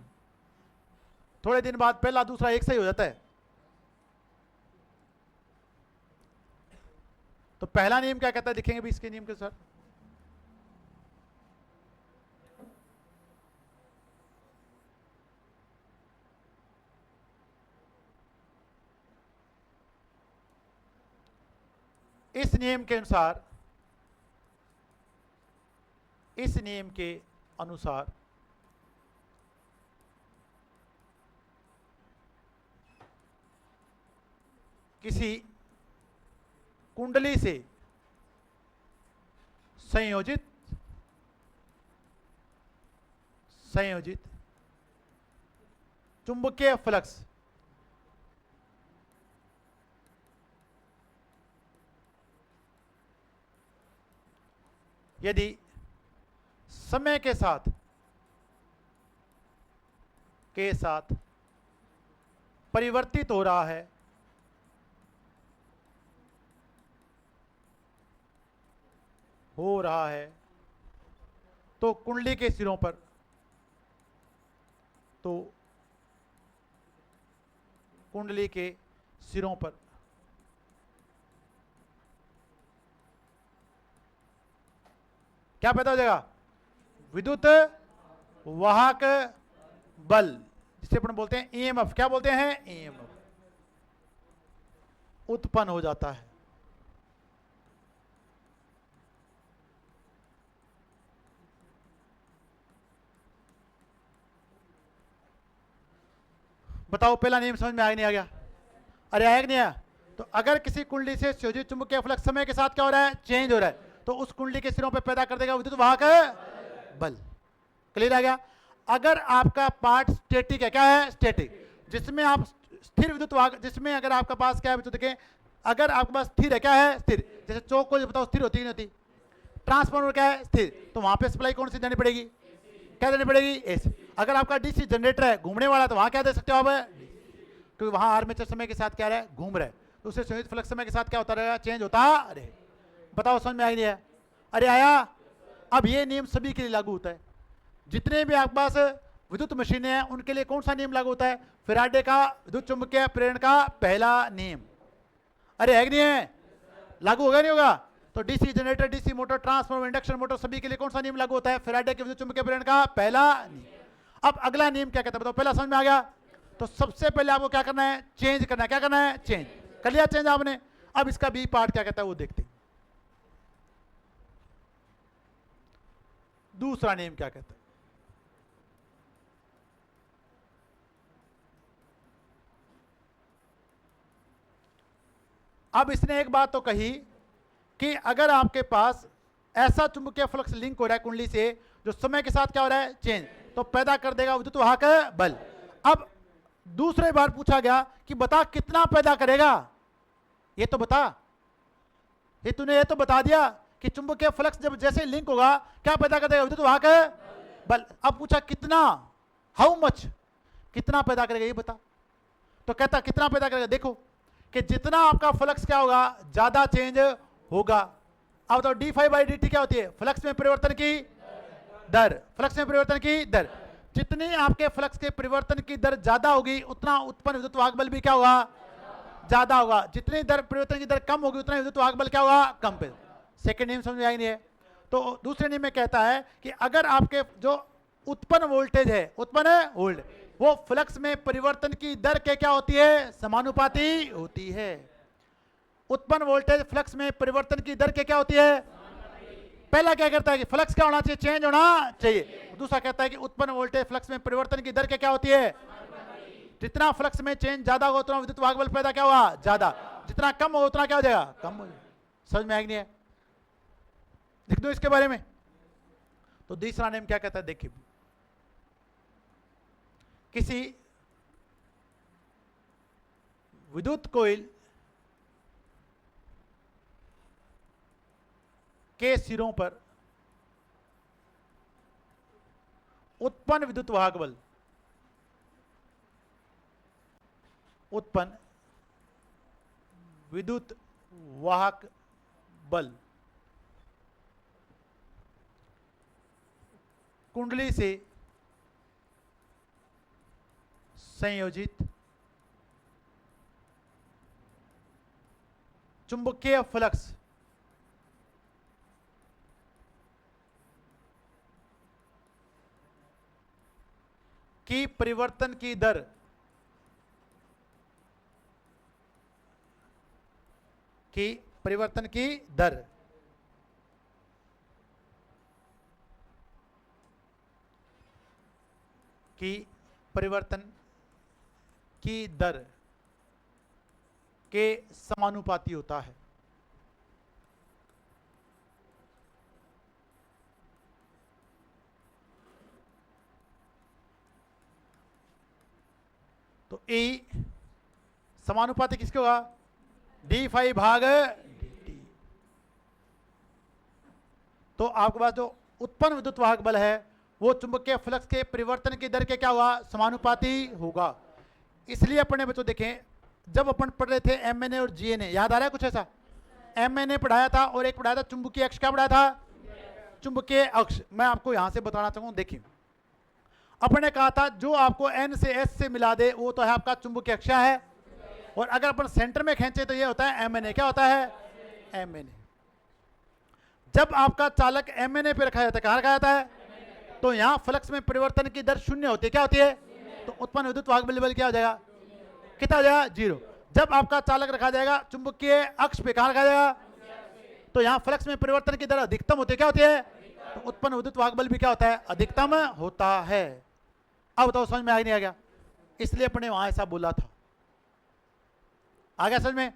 थोड़े दिन बाद पहला दूसरा एक सही हो जाता है। तो पहला नियम क्या कहता है, दिखेंगे भी इसके नियम के सर। इस नियम के अनुसार, इस नियम के अनुसार किसी कुंडली से संयोजित चुंबकीय फ्लक्स यदि समय के साथ परिवर्तित हो रहा है तो कुंडली के सिरों पर क्या पैदा हो जाएगा, विद्युत वाहक बल, जिसे अपन बोलते हैं ईएमएफ। क्या बोलते हैं, ईएमएफ उत्पन्न हो जाता है। बताओ पहला नियम समझ में आया नहीं आ गया? अरे आया नहीं आया? तो अगर किसी कुंडली से संयोजित चुंबकीय फ्लक्स समय के साथ क्या हो रहा है, चेंज हो रहा है, तो उस कुंडली के सिरों पे पैदा कर देगा विद्युत वाहक बल। क्लियर आ गया? अगर आपका पार्ट स्टैटिक है, क्या है, स्टैटिक, जिसमें आप स्थिर विद्युत वाहक जिसमें अगर आपके पास क्या है बच्चों देखें, अगर आपके पास स्थिर है, क्या है स्थिर, जैसे चौक को बताओ स्थिर होती नहीं होती, ट्रांसफार्मर क्या है स्थिर, तो वहां पे सप्लाई कौन सी देनी पड़ेगी, क्या देनी पड़ेगी, एसी। अगर आपका डीसी जनरेटर है घूमने वाला तो वहां क्या दे सकते हो आप, क्योंकि वहां आर्मेचर समय के साथ क्या रहा है, घूम रहा है, तो उससे संयुक्त फ्लक्स समय के साथ क्या होता रहेगा, चेंज होता रहे। बताओ समझ में आई नहीं है, अरे आया। अब ये नियम सभी के लिए लागू होता है, जितने भी आपके पास विद्युत मशीनें हैं उनके लिए कौन सा नियम लागू होता है, फैराडे का विद्युत चुंबकीय प्रेरण का पहला नियम। अरे है कि नहीं है, लागू होगा नहीं होगा। तो DC generator, DC motor, transformer, induction motor सभी के लिए कौन सा नियम लागू होता है, फैराडे के विद्युत चुंबकीय प्रेरण का पहला नियम। अब अगला नियम क्या कहता है बताओ, पहला समझ में आ गया। तो सबसे पहले आपको क्या करना है, चेंज करना है, क्या करना है, चेंज कर लिया, चेंज आपने। अब इसका बी पार्ट क्या कहता है वो देखते हैं, दूसरा नियम क्या कहता है। अब इसने एक बात तो कही कि अगर आपके पास ऐसा चुंबकीय फ्लक्स लिंक हो रहा है कुंडली से जो समय के साथ क्या हो रहा है, चेंज, तो पैदा कर देगा विद्युत वाहक बल। अब दूसरे बार पूछा गया कि बता कितना पैदा करेगा, ये तो बता, ये तूने ये तो बता दिया कि चुंबकीय फ्लक्स जब जैसे लिंक होगा क्या पैदा कर देगा, विद्युत वाहक बल। अब पूछा कितना, हाउ मच, कितना पैदा करेगा ये बता। तो कहता कितना पैदा करेगा, देखो कि जितना आपका फ्लक्स क्या होगा ज्यादा चेंज होगा। अब तो d∅dt क्या होती है, फ्लक्स में परिवर्तन की दर, फ्लक्स में परिवर्तन की दर। जितनी आपके फ्लक्स के परिवर्तन की दर ज्यादा होगी उतना उत्पन्न विद्युत वाहक बल भी क्या होगा, ज्यादा होगा। जितनी दर परिवर्तन की दर कम होगी उतना विद्युत वाहक बल क्या होगा, कम पे। सेकंड नियम समझ में आई नहीं है। तो दूसरे नियम में कहता है कि अगर आपके जो उत्पन्न वोल्टेज है, उत्पन्न वोल्टेज, वो फ्लक्स में परिवर्तन की दर के क्या होती है, समानुपाती होती है। उत्पन्न वोल्टेज फ्लक्स में परिवर्तन की दर के क्या होती है, पहला क्या करता है कि फ्लक्स क्या होना चाहिए, चेंज होना चाहिए। दूसरा कहता है कि उत्पन्न वोल्टेज फ्लक्स में परिवर्तन की दर के क्या होती है, जितना फ्लक्स में चेंज ज्यादा होगा उतना विद्युत वाहक बल पैदा क्या हुआ, ज्यादा, जितना कम होगा उतना क्या हो जाएगा, कम हो जाएगा। समझ में आएगी नहीं है, लिख दो इसके बारे में। तो दूसरा नियम क्या कहता है, देखिए किसी विद्युत कोइल के सिरों पर उत्पन्न विद्युत वाहक बल, उत्पन्न विद्युत वाहक बल कुंडली से संयोजित चुंबकीय फ्लक्स की परिवर्तन की दर की परिवर्तन की दर की परिवर्तन की दर के समानुपाती होता है। तो E समानुपाती किसके होगा, d∅ भाग dt। तो आपके पास जो उत्पन्न विद्युत वाहक बल है वो चुंबकीय फ्लक्स के परिवर्तन की दर के क्या होगा, समानुपाती होगा। इसलिए अपन ने बच्चों देखें जब अपन पढ़ रहे थे MNA और GNA, याद आ रहा है कुछ ऐसा, MNA पढ़ाया था और एक पढ़ाया था चुंबकीय अक्ष, क्या पढ़ाया था, चुंबकीय अक्ष। मैं आपको यहां से बताना चाहूंगा, देखिए अपन ने कहा था जो आपको N से S से मिला दे वो तो है आपका चुंबकीय अक्ष है, और अगर अपन सेंटर में खींचे तो ये होता है MNA, क्या होता है, MNA। जब आपका चालक MNA पे रखा जाता है, कहां रखा जाता है, तो यहां फ्लक्स में परिवर्तन की दर शून्य होती है, क्या होती है, तो उत्पन्न विद्युत वाहक बल क्या हो जाएगा, कितना हो जाएगा, 0। जब आपका चालक रखा जाएगा चुंबकीय अक्ष पे, कहां रखा जाएगा, तो यहां फ्लक्स में परिवर्तन की दर अधिकतम होती है, क्या होती है, तो उत्पन्न विद्युत वाहक बल भी क्या होता है, अधिकतम होता है। अब बताओ समझ में आ नहीं आ गया, इसलिए अपने वहां ऐसा बोला था, आ गया समझ में।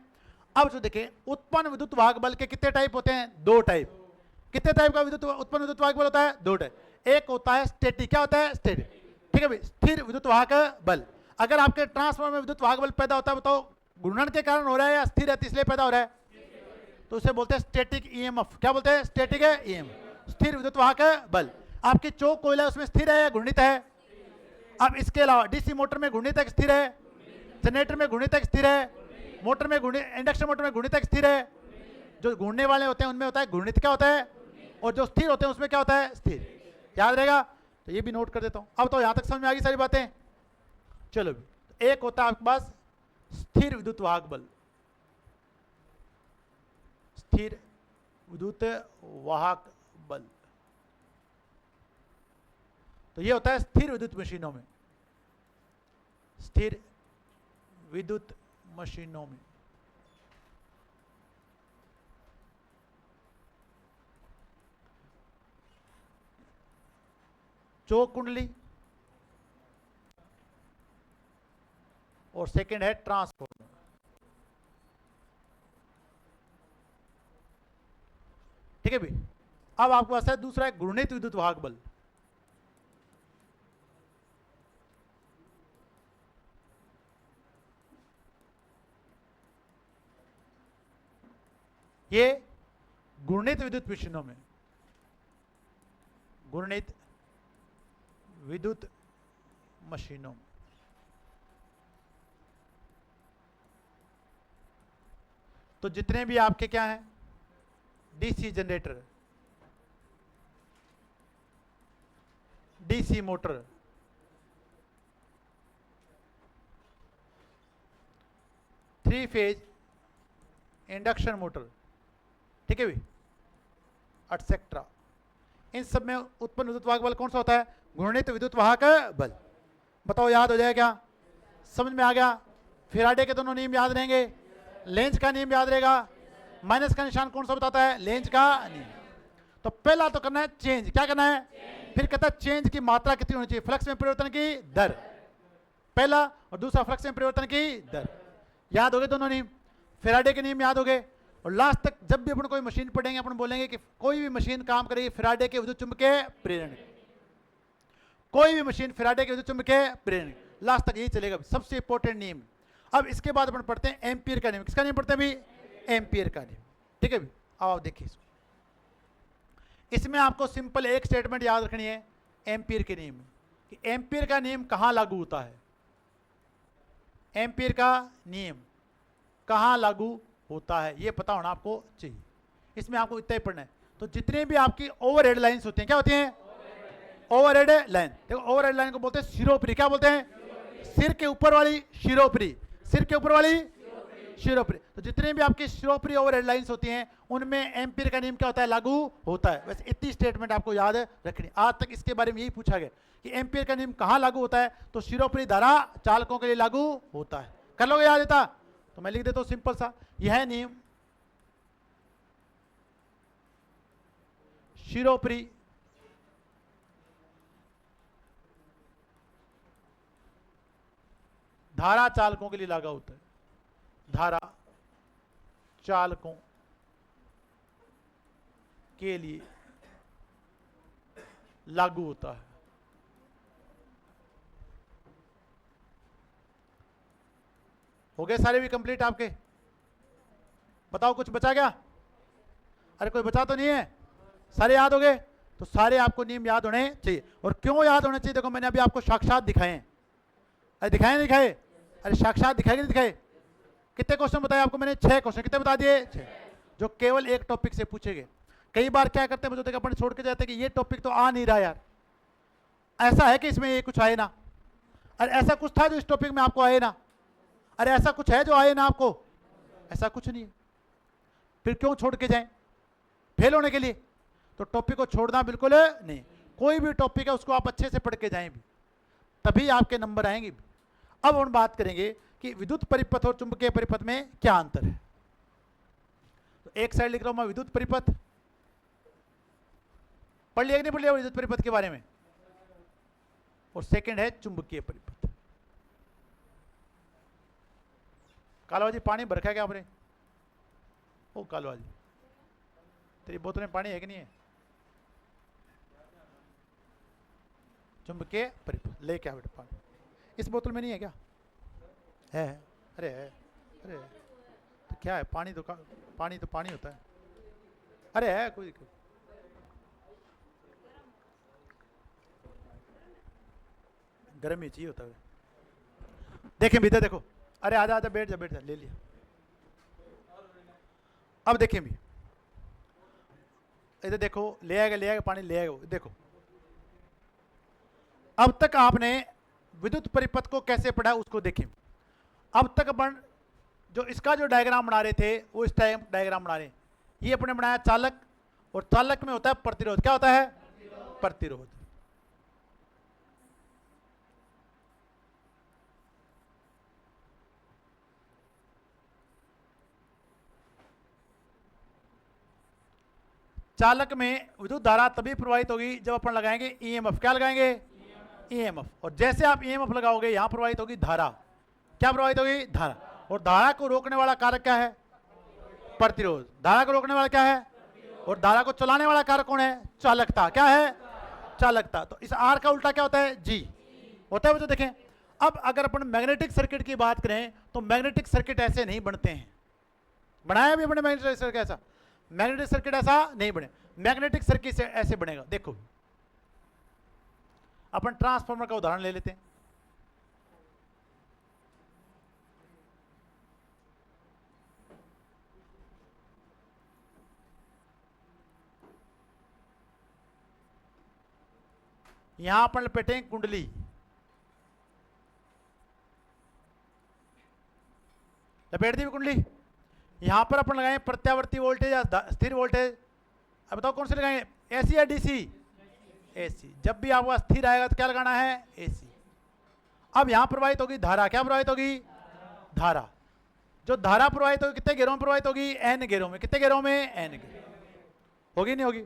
अब जो देखें उत्पन्न विद्युत वाहक बल के कितने टाइप होते हैं, 2 टाइप। कितने टाइप का उत्पन्न विद्युत वाहक बल होता है, 2 टाइप। एक होता है स्टैटिक, क्या होता है, स्टैटिक, ठीक है भाई, स्थिर विद्युत वाहक बल। अगर आपके ट्रांसफार्मर में विद्युत वाहक बल पैदा होता है, बताओ घूर्णन के कारण हो रहा है या स्थिर है इसलिए पैदा हो रहा है? तो उसे बोलते हैं स्टैटिक ईएमएफ। क्या बोलते हैं? स्टैटिक है ईएमएफ, स्थिर विद्युत वाहक बल। आपकी चौक कोयला है, उसमें स्थिर है या घूर्णित है? अब इसके अलावा डीसी मोटर में घूर्णित है, स्थिर है? जनरेटर में घूर्णित है, स्थिर है? मोटर में इंडक्शन मोटर में घूर्णित है, स्थिर है? जो घूमने वाले होते हैं उनमें होता है घूर्णित, क्या होता है? और जो स्थिर होते हैं उसमें क्या होता है? स्थिर। याद रहेगा, तो ये भी नोट कर देता हूं। अब तो यहां तक समझ में आ गई सारी बातें। चलो भी, एक होता है आपके पास स्थिर विद्युत वाहक बल, स्थिर विद्युत वाहक बल, तो ये होता है स्थिर विद्युत मशीनों में, स्थिर विद्युत मशीनों में। चौक कुंडली और सेकंड है ट्रांसफॉर्मर। ठीक है भी। अब आपके पास है दूसरा है घूर्णित विद्युत वाहक बल। ये घूर्णित विद्युत मशीनों में, घूर्णित विद्युत मशीनों में, तो जितने भी आपके क्या हैं DC generator, DC motor, three phase induction motor, ठीक है भी, एटसेट्रा, इन सब में उत्पन्न विद्युत वाहक बल कौन सा होता है? घूर्णित विद्युत वाहक बल। बताओ याद हो जाएगा क्या? समझ में आ गया? फैराडे के दोनों नियम याद रहेंगे, लेंज का नियम याद रहेगा, माइनस का निशान कौन सा बताता है? लेंज का नियम। तो पहला तो करना है चेंज, क्या करना है? फिर कहता है चेंज की मात्रा कितनी होनी चाहिए? फ्लक्स में परिवर्तन की दर, पहला, और दूसरा फ्लक्स में परिवर्तन की दर। याद हो गए दोनों नियम, फैराडे के नियम याद हो गए। और लास्ट तक जब भी अपन कोई मशीन पढ़ेंगे अपन बोलेंगे कि कोई भी मशीन काम करेगी फैराडे के विद्युत चुम्बकीय प्रेरण, कोई भी मशीन फैराडे के विद्युत चुम्बकीय प्रेरण, लास्ट तक यही चलेगा, सबसे इंपॉर्टेंट नियम। अब इसके बाद अपन पढ़ते हैं एम्पियर का नियम। किसका नियम पढ़ते हैं अभी? एम्पियर का नियम। ठीक है, अब आप देखिए इसमें आपको सिंपल एक स्टेटमेंट याद रखनी है एम्पियर के नियम में, कि एम्पियर का नियम कहां लागू होता है, एम्पियर का नियम कहां लागू होता है ये पता होना आपको चाहिए। इसमें आपको इतना ही पढ़ना है। तो जितने भी आपकी ओवरहेड लाइंस होती हैं, क्या होती हैं? Overhead line. देखो ओवरहेड लाइन को बोलते हैं शिरोपरी। क्या बोलते हैं? सिर के ऊपर वाली शिरोपरी, सिर के ऊपर वाली शिरोपरी। तो जितने भी आपकी शिरोपरी ओवरहेड लाइंस होती हैं उनमें एम्पियर का नियम क्या होता है? लागू होता है। बस इतनी स्टेटमेंट आपको याद रखनी। आज तक इसके बारे में यही पूछा गया कि एम्पियर का नियम कहां लागू होता है? तो शिरोपरी धारा चालकों के लिए लागू होता है। कर लोगे याद इतना? तो मैं लिख देता हूं सिंपल सा, यह नियम शिरोपरी धारा चालकों के लिए लागू होता है, धारा चालकों के लिए लागू होता है। हो गए सारे भी कंप्लीट आपके? बताओ कुछ बचा क्या? अरे कोई बचा तो नहीं है? सारे याद हो गए? तो सारे आपको नियम याद होने चाहिए। और क्यों याद होने चाहिए? देखो मैंने अभी आपको साक्षात दिखाए हैं। अरे दिखाए नहीं दिखाए? अरे साक्षात दिखाए कि नहीं दिखाए? कितने क्वेश्चन बताए आपको मैंने? 6 क्वेश्चन। कितने बता दिए? 6, जो केवल एक टॉपिक से पूछे गए। कई बार क्या करते हैं मुझे देखो अपन छोड़ के जाते हैं कि ये टॉपिक तो आ नहीं रहा यार, ऐसा है कि इसमें ये कुछ आए ना, अरे ऐसा कुछ था जो इस टॉपिक में आपको आए ना, अरे ऐसा कुछ है जो आए ना आपको, ऐसा कुछ नहीं है। फिर क्यों छोड़ के जाएं? फेल होने के लिए? तो टॉपिक को छोड़ना बिल्कुल नहीं। कोई भी टॉपिक है उसको आप अच्छे से पढ़ के जाएं भी, तभी आपके नंबर आएंगे भी। अब हम बात करेंगे कि विद्युत परिपथ और चुंबकीय परिपथ में क्या अंतर है। तो एक साइड लिख रहा हूं मैं विद्युत परिपथ, पढ़ लिया कि नहीं पढ़ लिया विद्युत परिपथ के बारे में, और सेकंड है चुंबकीय परिपथ। कालवा जी पानी भरखा है क्या आपने? ओ कालवा जी तेरी बोतल में पानी है कि नहीं है? चुंबकीय परिपथ लेके आ बेटा पानी। इस बोतल में नहीं है क्या? है। अरे है, अरे है। तो क्या है, पानी तो पानी तो पानी होता है। अरे है, कोई दिक्कत। गर्म ही चाहिए होता है। देखें भीतर देखो। अरे आजा आजा, बैठ जा बैठ जा, ले लिया। अब देखें भी, इधर देखो, ले आएगा पानी, ले आएगा। देखो अब तक आपने विद्युत परिपथ को कैसे पढ़ा उसको देखें। अब तक अपन जो इसका जो डायग्राम बना रहे थे वो इस टाइप डायग्राम बना रहे हैं। ये अपने बनाया चालक, और चालक में होता है प्रतिरोध। क्या होता है? प्रतिरोध। चालक में विद्युत धारा तभी प्रवाहित होगी जब अपन लगाएंगे ईएमएफ। क्या लगाएंगे? ईएमएफ। और जैसे आप ईएमएफ लगाओगे यहां प्रवाहित होगी धारा। क्या प्रवाहित होगी? धारा। और धारा को रोकने वाला कारक क्या है? प्रतिरोध। धारा को रोकने वाला क्या है? और धारा को चलाने वाला कारक कौन है? चालकता। क्या है? चालकता। तो इस आर का उल्टा क्या होता है? जी होता है। वो तो देखें, अब अगर अपन मैग्नेटिक सर्किट की बात करें तो मैग्नेटिक सर्किट ऐसे नहीं बनते हैं। बनाया भी अपने मैग्नेटिक सर्किट ऐसा? मैग्नेटिक सर्किट ऐसा नहीं बने। मैग्नेटिक सर्किट से ऐसे बनेगा। देखो अपन ट्रांसफार्मर का उदाहरण ले लेते हैं। यहां अपन लपेटें कुंडली, लपेट दी कुंडली। यहां पर अपन लगाएं प्रत्यावर्ती वोल्टेज या स्थिर वोल्टेज। अब बताओ कौन से लगाएंगे, एसी या डीसी? एसी। जब भी आपका स्थिर आएगा तो क्या लगाना है? एसी। अब यहां प्रवाहित होगी धारा। क्या प्रवाहित होगी? धारा। जो धारा प्रवाहित होगी कितने घेरों में प्रवाहित होगी? एन घेरों में। कितने घेरों में? एन घेरों। होगी नहीं होगी?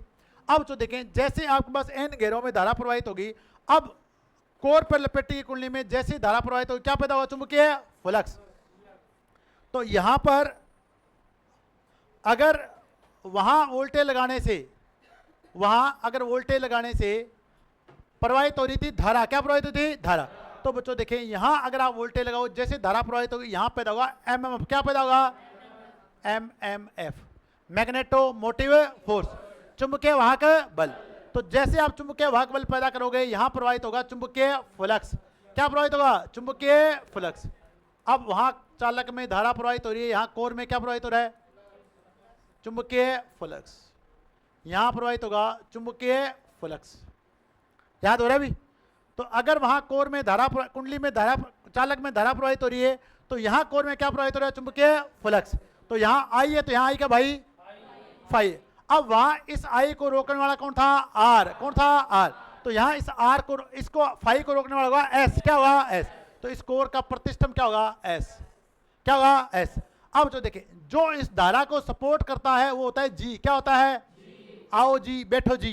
अब जो देखें, जैसे आपके पास एन घेरों में धारा प्रवाहित होगी, अब कोर पर लपेटी की कुंडली में जैसे धारा प्रवाहित होगी क्या पैदा होगा? चुंबकीय फ्लक्स। तो यहां पर अगर वहां वोल्टेज लगाने से, वहां अगर वोल्टेज लगाने से प्रवाहित हो रही थी धारा। क्या प्रवाहित होती थी? धारा। तो बच्चों देखें, यहां अगर आप वोल्टेज लगाओ, जैसे धारा प्रवाहित होगी यहां पैदा होगा एमएमएफ। क्या पैदा होगा? एमएमएफ, मैग्नेटो मोटिव फोर्स, चुंबकीय वाहक बल। तो जैसे आप चुंबकीय वाहक बल पैदा करोगे यहां प्रवाहित होगा चुंबकीय फ्लक्स। क्या प्रवाहित होगा? चुंबकीय फ्लक्स। अब वहां चालक में धारा प्रवाहित हो रही है, यहां कोर में क्या प्रवाहित हो रहा है? चुंबकीय फ्लक्स। यहां प्रवाहित होगा चुंबकीय फ्लक्स। याद हो रहा है अभी? तो अगर वहां कोर में धारा, कुंडली में धारा, चालक में धारा प्रवाहित हो रही है, तो यहां कोर में क्या प्रवाहित हो रहा है? चुंबकीय फ्लक्स। तो यहां आई है, तो यहां आई क्या भाई? फाई। अब वहां इस आई को रोकने वाला कौन था? आर। कौन था? आर। तो यहां इस आर को, इसको फाई को रोकने वाला होगा एस। क्या होगा? एस। तो इस कोर का प्रतिष्ठम क्या होगा? एस। क्या होगा? एस। अब जो देखें, जो इस धारा को सपोर्ट करता है वो होता है जी। क्या होता है? आओ जी, बैठो जी।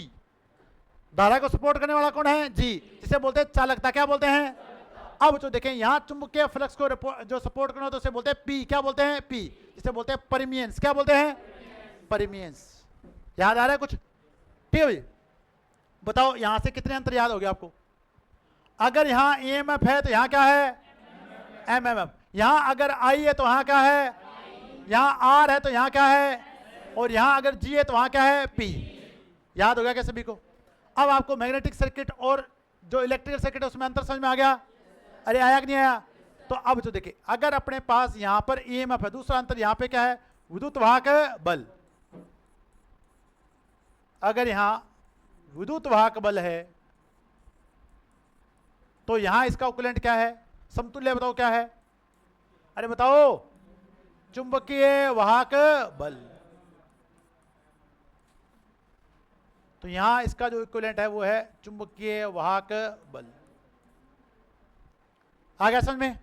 धारा को सपोर्ट करने वाला कौन है? जी, जिसे बोलते हैं चालकता। क्या बोलते हैं? अब जो देखें, यहां चुंबकीय फ्लक्स को जो सपोर्ट करना तो उसे बोलते हैं पी। क्या बोलते हैं? पी, जिसे बोलते हैं परमियंस। क्या बोलते हैं? परमियंस। याद आ रहा है कुछ? ठीक है भाई, बताओ यहां से कितने अंतर याद हो गया आपको? अगर यहां ईएमएफ है तो यहां क्या है? एमएमएफ। यहां अगर आई है तो वहां क्या है? यहां आर है तो यहां क्या है? और यहां अगर जी है तो वहां क्या है? पी। याद हो गया क्या सभी को? अब आपको मैग्नेटिक सर्किट और जो इलेक्ट्रिकल सर्किट है उसमें अंतर समझ में आ गया? अरे आया कि नहीं आया? तो अब जो देखिए, अगर अपने पास यहां पर ईएमएफ है, दूसरा अंतर यहां पे क्या है? विद्युत वाहक बल। अगर यहां विद्युत वाहक बल है तो यहां इसका इक्विवेलेंट क्या है? समतुल्य बताओ क्या है? अरे बताओ, चुंबकीय वाहक बल। तो यहां इसका जो इक्विवेलेंट है वो है चुंबकीय वाहक बल। आ गया समझ में?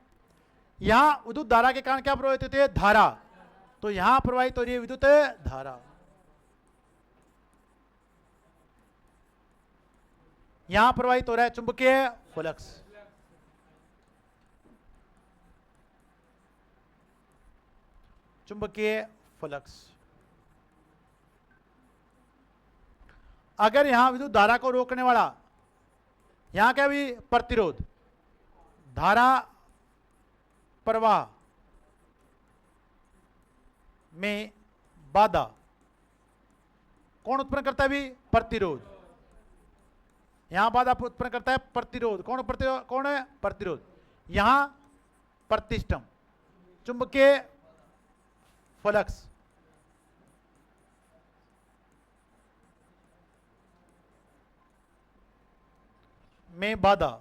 यहां विद्युत धारा के कारण क्या प्रवाहित होती है? धारा। तो यहां प्रवाहित हो रही है विद्युत धारा। यहां प्रवाहित हो रहा है चुंबकीय फ्लक्स। चुंबकीय फ्लक्स। अगर यहां विद्युत धारा को रोकने वाला, यहां क्या भी? प्रतिरोध। धारा प्रवाह में बाधा कौन उत्पन्न करता है? भी प्रतिरोध। यहां बाधा उत्पन्न करता है प्रतिरोध। कौन है? प्रतिरोध। यहां प्रतिष्ठम। चुंबकीय फ्लक्स में बाधा,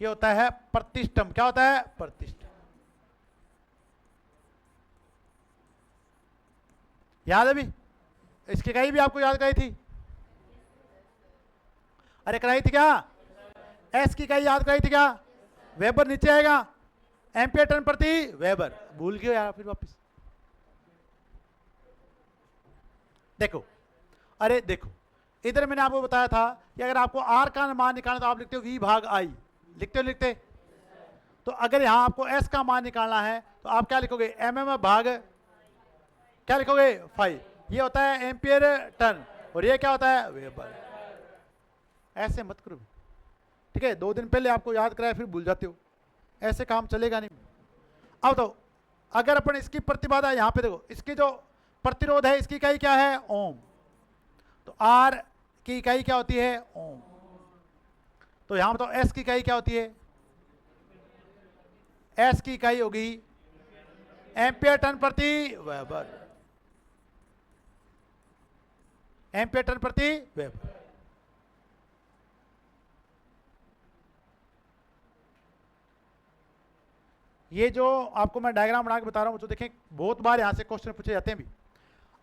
ये होता है प्रतिष्ठम। क्या होता है? प्रतिष्ठम। याद है भी? इसकी कहीं भी आपको याद कराई थी? अरे कराई थी क्या? एस की कहीं याद कराई थी क्या? वेबर नीचे आएगा, एम्पियर टन प्रति वेबर। भूल गए यार फिर वापस। देखो, अरे देखो, इधर मैंने आपको बताया था कि अगर आपको आर का मान निकालना तो आप लिखते हो वी भाग आई। लिखते तो अगर यहां आपको एस का मान निकालना है तो आप क्या लिखोगे? एम भाग क्या लिखोगे? 5। ये होता है एम्पियर टन और ये क्या होता है? वेबर। ऐसे मत करो, ठीक है? 2 दिन पहले आपको याद कराया फिर भूल जाते हो, ऐसे काम चलेगा नहीं। अब तो अगर अपन इसकी प्रतिबाधा, यहां पे देखो, इसकी जो प्रतिरोध है इसकी इकाई क्या है? ओम। तो आर की इकाई क्या होती है? ओम। तो यहां बताओ एस की इकाई क्या होती है? एस की इकाई होगी एम्पियर टन प्रति वेबर। एम्पियर टन प्रति वेबर। ये जो आपको मैं डायग्राम बना के बता रहा हूं, तो देखें बहुत बार यहां से क्वेश्चन पूछे जाते हैं भी।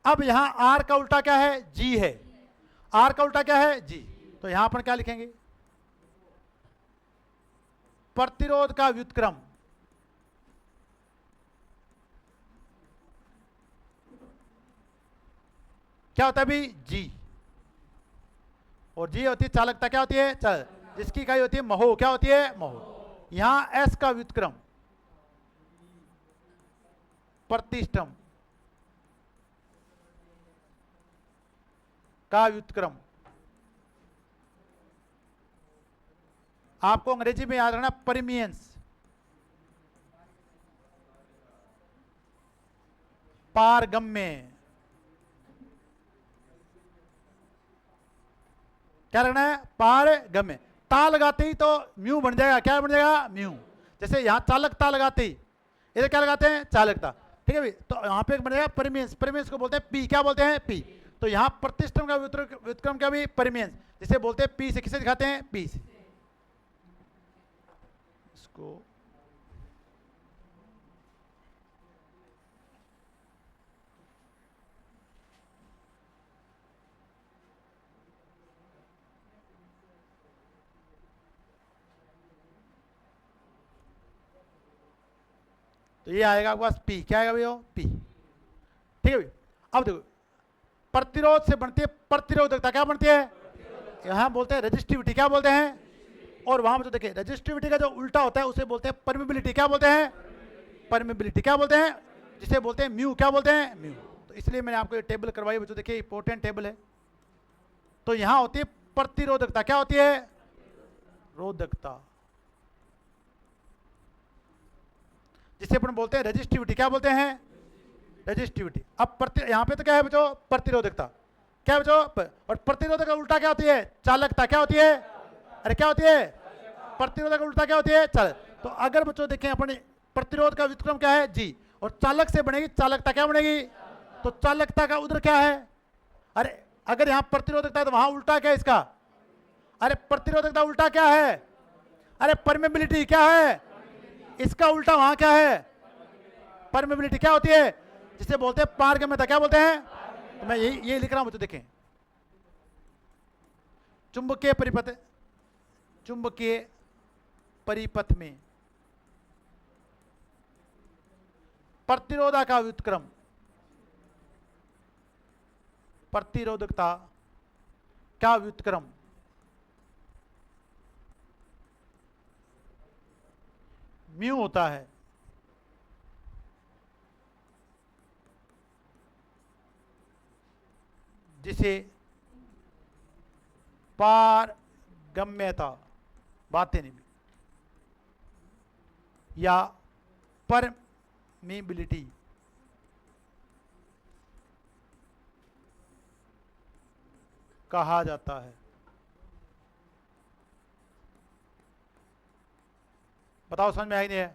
अब यहां आर का उल्टा क्या है? जी है। आर का उल्टा क्या है? जी। तो यहां पर क्या लिखेंगे? प्रतिरोध का व्युत्क्रम क्या होता है भी? जी। और जी होती है चालकता। क्या होती है? जिसकी इकाई होती है महो। क्या होती है? महो। यहां एस का व्युत्क्रम प्रतिष्ठम का व्युत्क्रम। आपको अंग्रेजी में याद रखना परमियंस। पारगम्य। क्या रखना है? पारगम्य। ता लगाते ही तो म्यू बन जाएगा। क्या बन जाएगा? म्यू। जैसे यहां चालकता लगाते ही इधर क्या लगाते हैं? चालकता। ठीक है भाई? तो यहां पे बनेगा परमियंस। परमियंस को बोलते हैं पी। क्या बोलते हैं? पी। तो यहां प्रतिष्ठम का व्युत्क्रम क्या भी? परमियंस। जिसे बोलते हैं पी से। किसे दिखाते हैं? पी से। इसको तो ये आएगा आपके पास पी। क्या आएगा भैया? पी। ठीक है भाई? अब देखो, प्रतिरोध से बनती है प्रतिरोधकता। क्या बनती है? यहां बोलते हैं रेजिस्टिविटी। क्या बोलते हैं? और वहां पर तो देखिए रेजिस्टिविटी का जो उल्टा होता है उसे बोलते हैं परमिबिलिटी। क्या बोलते हैं? परमिबिलिटी। क्या बोलते हैं? जिसे बोलते हैं म्यू। क्या बोलते हैं? म्यू। तो इसलिए मैंने आपको ये टेबल करवाई बच्चों। देखिए इंपॉर्टेंट टेबल है। तो यहां होती है प्रतिरोधकता। क्या होती है? रोधकता। जिसे अपन बोलते हैं रेजिस्टिविटी। क्या बोलते हैं? रेजिस्टिविटी। अब यहां पे तो क्या है बच्चों? प्रतिरोधकता। क्या बच्चों? और प्रतिरोधक का उल्टा क्या होती है? चालकता। क्या होती है? अरे क्या होती है? प्रतिरोधक का उल्टा क्या होती है? चालक। तो अगर बच्चों देखें अपने प्रतिरोध का व्युत्क्रम क्या है? जी। और चालक से बनेगी चालकता। क्या बनेगी? तो चालकता का उधर क्या है? अरे अगर यहां प्रतिरोधकता है तो वहां उल्टा क्या है इसका? अरे प्रतिरोधकता उल्टा क्या है? अरे परमेबिलिटी। क्या है? इसका उल्टा वहां क्या है? परमेबिलिटी। क्या होती है? जिसे बोलते हैं पारगम्यता। क्या बोलते हैं? तो मैं यही लिख रहा हूं बच्चों। देखें चुंबकीय परिपथ, चुंबकीय परिपथ में प्रतिरोधा का व्युत्क्रम प्रतिरोधकता का व्युत्क्रम म्यू होता है। जिसे पारगम्यता बातें नहीं, या परमीबिलिटी कहा जाता है। बताओ समझ में आई नहीं है?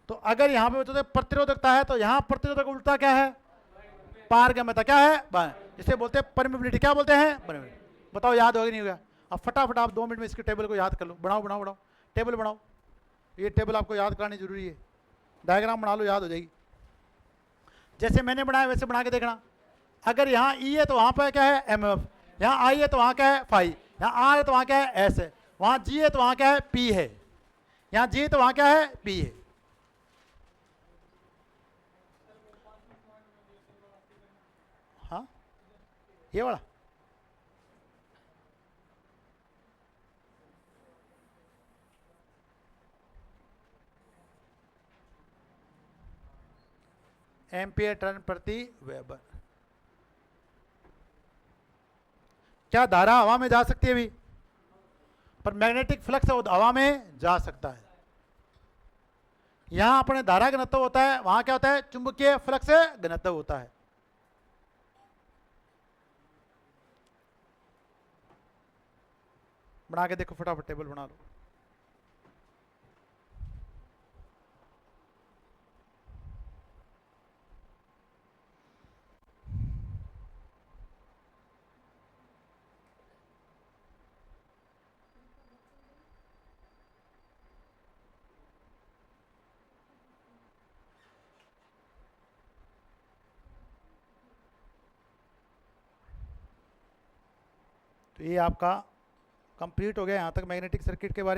तो अगर यहां पे तो प्रतिरोधकता है, तो यहां प्रतिरोधक उल्टा क्या है? पारगम्यता क्या है? जिसे बोलते हैं परमिबिलिटी। क्या बोलते हैं? परमिबिलिटी। बताओ याद होगा नहीं होगा? अब फटाफट आप 2 मिनट में इसके टेबल को याद कर लो। बनाओ बनाओ बनाओ, टेबल बनाओ। ये टेबल आपको याद करानी जरूरी है। डायग्राम बना लो, याद हो जाएगी। जैसे मैंने बनाया वैसे बना के देखना। अगर यहाँ ई है तो वहां पर क्या है? एमएफ। यहाँ आई है तो वहां क्या है? फाई। यहाँ आर है तो वहां क्या है? एस है। वहां जी है तो वहां क्या है? पी है। यहाँ जी है तो वहां क्या है? पी है। हाँ, ये वाला एम्पियर टर्न प्रति वेबर। क्या धारा हवा में जा सकती है भी? पर मैग्नेटिक फ्लक्स हवा में जा सकता है। यहां अपने धारा घनत्व होता है, वहां क्या होता है? चुंबकीय फ्लक्स घनत्व होता है। बना के देखो, फटाफट टेबल बना लो। तो ये आपका कंप्लीट हो गया यहाँ तक मैग्नेटिक सर्किट के बारे में।